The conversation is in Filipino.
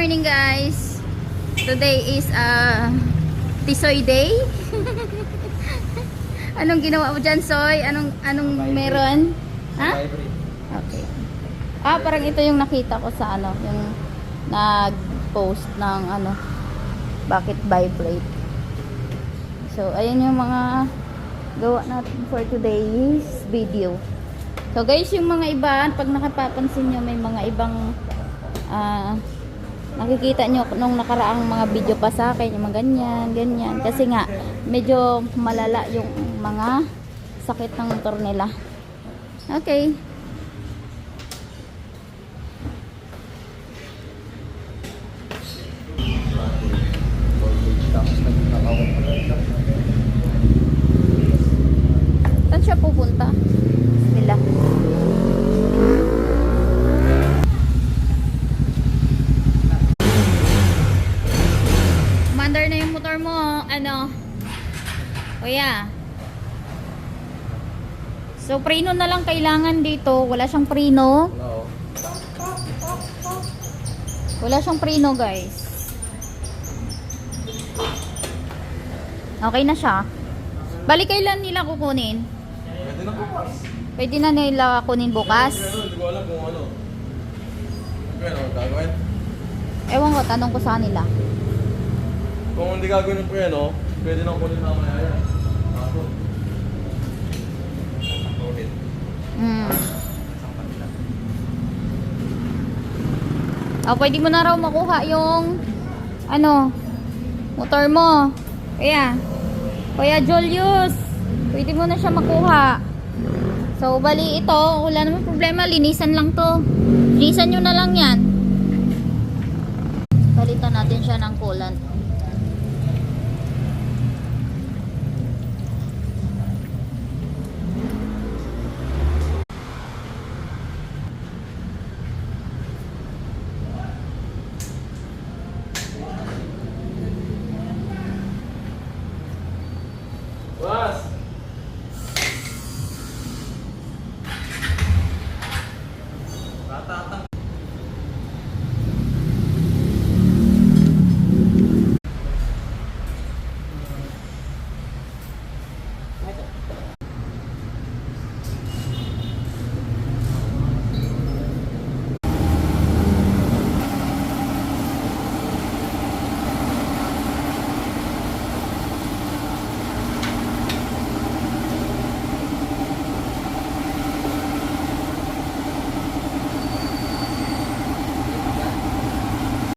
morning guys. Today is Tisoy Day. Anong ginawa mo dyan, Soy? Anong meron? Ha? Okay. Parang ito yung nakita ko sa yung nag-post ng bakit vibrate. So, ayan yung mga gawa natin for today's video. So guys, yung mga iba, pag nakapapansin nyo, may mga ibang nakikita nyo nung nakaraang mga video pa sa akin, yung mga ganyan. Kasi nga, medyo malala yung mga sakit ng motor nila. Okay. Saan siya pupunta? Bismillah. Commander na yung motor mo, Kuya. So, preno na lang kailangan dito. Wala siyang preno. Wala siyang preno, guys. Okay na siya. Bali, kailan nila kukunin? Pwede na bukas. Pwede na nila kunin bukas? Hindi ko alam kung ano. Ano, gagawin? Ewan ko, tanong ko sa kanila. Kung hindi gagawin ng preno, pwede nang kunin mamaya yan. Ako. Kunin. Pwede mo na raw makuha yung motor mo. Kuya Julius, pwede mo na siya makuha. So, bali ito, wala naman problema, linisan lang to. Linisan nyo na lang yan. Palitan natin siya ng coolant.